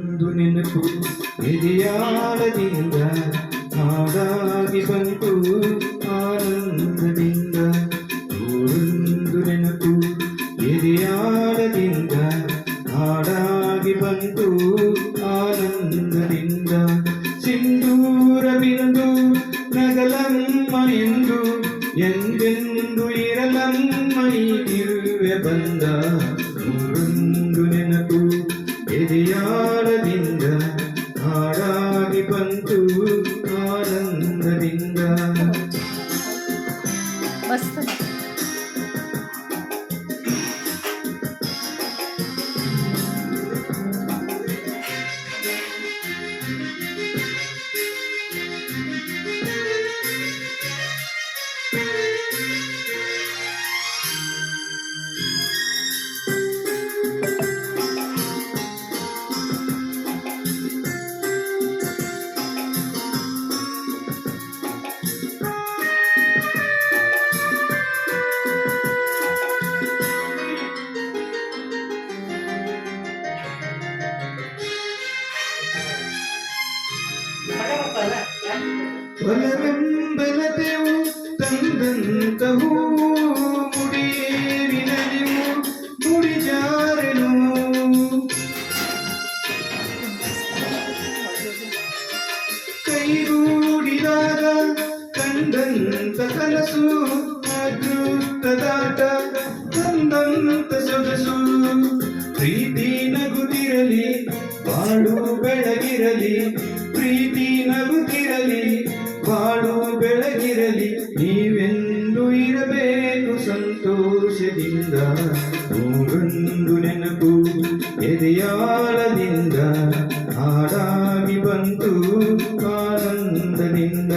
ಒಂದು ನೆನಪು ಎದೆಯಾಳದಿಂದ ಹಾಡಾಗಿ ಬಂತು ಆನಂದದಿಂದ. ಒಂದು ನೆನಪು ಎದೆಯಾಳದಿಂದ ಹಾಡಾಗಿ ಬಂತು ಆನಂದದಿಂದ. ಸಿಂಧೂರ ಬಿಂದು ನಗಲಮ್ಮ ಎಂದು ಎಂದೆಂದು ಇರಲಮ್ಮ ಈ ದಿವ್ಯ ಬಂದ. ಒಂದು ನೆನಪು ಎದೆಯಾಳದಿಂದ ಹಾಡಾಗಿ ಬಂತು ಆನಂದದಿಂದ. ಬಲವೆಂಬಲತೆವು ತಂದಂತಹೂ ಮುಡಿಯೇರಿನಲಿವು ಮುಡಿಜಾರೆನು. ಕೈಗೂಡಿದಾಗ ಕಂಡಂತ ಕನಸು ಅದೃಷ್ಟದಾಟ ತಂದಂತ ಸೊಗಸು. ಪ್ರೀತಿ ನಗುತ್ತಿರಲಿ ಬಾಳು ಬೆಳಗಿರಲಿ, ಪ್ರೀತಿ ನಗುತ್ತಿರಲಿ ಬಾಳು ಬೆಳಗಿರಲಿ. ನೀವೆಂದು ಇರಬೇಕು ಸಂತೋಷದಿಂದ. ನೂರೊಂದು ನೆನಪು ಎದೆಯಾಳದಿಂದ ಹಾಡಾಗಿ ಬಂತು ಆನಂದದಿಂದ.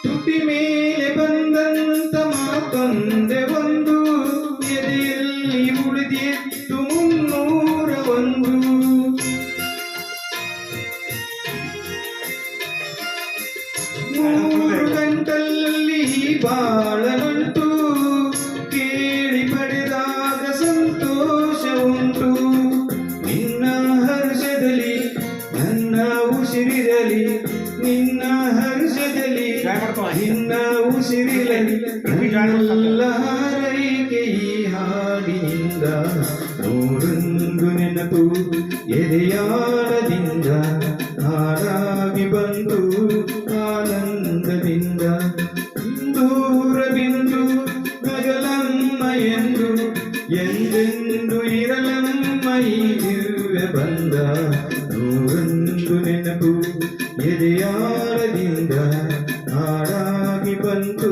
ತುಟಿ ಮೇಲೆ ಬಂದಂತ ಮಾತೊಂದೆ ಒಂದು, ಎದೆಯಲ್ಲಿ ಉಳಿದಿತ್ತು 301. ಮೂರು ಗಂಟಲ್ಲಿ ಬಾಳನುಂಟು, ಕೇಳಿ ಪಡೆದಾಗ ಸಂತೋಷ ಉಂಟು. ನಿನ್ನ ಹರ್ಷದಲ್ಲಿ ನನ್ನ ಉಸಿರಿರಲಿ, ನಿನ್ನ ಹರ್ಷದಲ್ಲಿ ನಿನ್ನ ಉಸಿರಿರಲಿ. ಎಲ್ಲ ಹಾರೈಕೆ ಈ ಹಾಡಿನಿಂದ. ನೂರೊಂದು ನೆನಪು ಎದೆಯಾಳದಿಂದ ಹಾಡಾಗಿ ಬಂತು ಆನಂದದಿಂದ. ದೂರ ಬಿಂದು ನಗಲಮ್ಮ ಎಂದು ಎಂದೆಂದು ಇರಲಮ್ಮ ಈ ದಿವ್ಯ ಬಂದ. ನೂರೊಂದು ನೆನಪು ಎದೆಯಾಳದಿಂದ ಹಾಡಾಗಿ ಬಂತು